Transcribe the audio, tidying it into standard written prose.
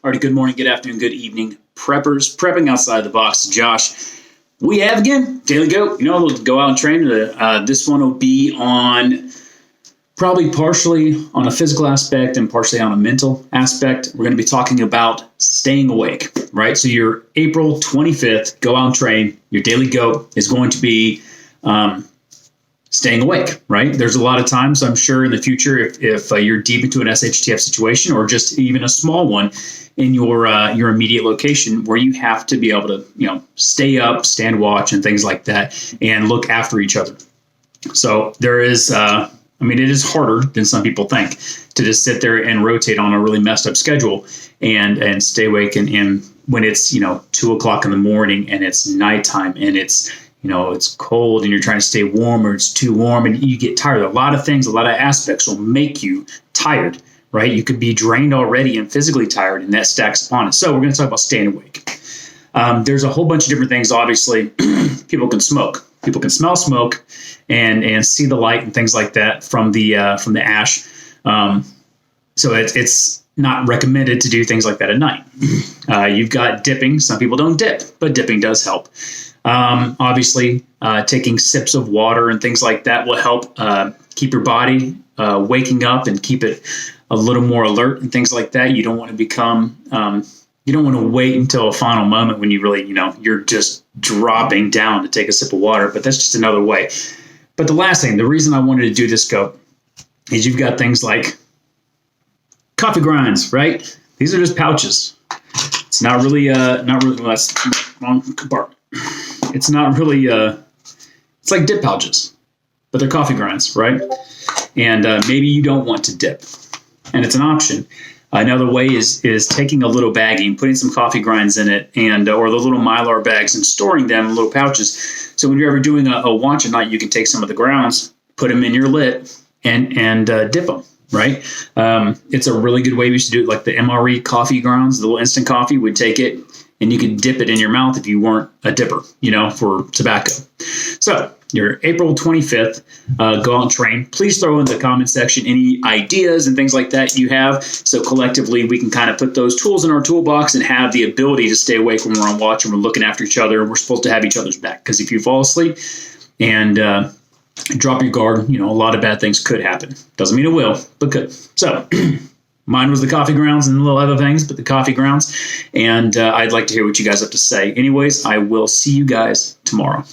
Alrighty, good morning, good afternoon, good evening, preppers, prepping outside the box. Josh, we have again, Daily Go. We'll go out and train. This one will be on probably partially on a physical aspect and partially on a mental aspect. We're going to be talking about staying awake, right? So your April 25th, go out and train. Your Daily Go is going to be staying awake, right? There's a lot of times, I'm sure, in the future, if you're deep into an SHTF situation or just even a small one in your immediate location, where you have to be able to, stay up, stand watch, and things like that, and look after each other. So there is, it is harder than some people think to just sit there and rotate on a really messed up schedule and stay awake. And when it's 2 o'clock in the morning and it's nighttime and it's cold and you're trying to stay warm or it's too warm and you get tired. A lot of things, a lot of aspects will make you tired, right? You could be drained already and physically tired, and that stacks upon it. So we're going to talk about staying awake. There's a whole bunch of different things. Obviously, people can smoke. People can smell smoke and see the light and things like that from the ash. So it's not recommended to do things like that at night. You've got dipping. Some people don't dip, but dipping does help. Obviously, taking sips of water and things like that will help keep your body waking up and keep it a little more alert and things like that. You don't want to become, you don't want to wait until a final moment when you really, you're just dropping down to take a sip of water, but that's just another way. But the last thing, the reason I wanted to do this Go is you've got things like coffee grinds, right? These are just pouches. It's not really, well, that's the wrong compartment. It's not really, it's like dip pouches, but they're coffee grinds, right? And maybe you don't want to dip, and it's an option. Another way is taking a little baggie and putting some coffee grinds in it, and or the little Mylar bags, and storing them in little pouches. So when you're ever doing a watch at night, you can take some of the grounds, put them in your lit, and dip them. Right? It's a really good way. We used to do it like the MRE coffee grounds, the little instant coffee. We'd take it and you could dip it in your mouth if you weren't a dipper, for tobacco. So your April 25th, go out and train. Please throw in the comment section any ideas and things like that you have. So collectively, we can kind of put those tools in our toolbox and have the ability to stay awake when we're on watch and we're looking after each other. We're supposed to have each other's back, because if you fall asleep and drop your guard, a lot of bad things could happen. Doesn't mean it will, but could. So mine was the coffee grounds and a little other things, but the coffee grounds. And I'd like to hear what you guys have to say. Anyways, I will see you guys tomorrow.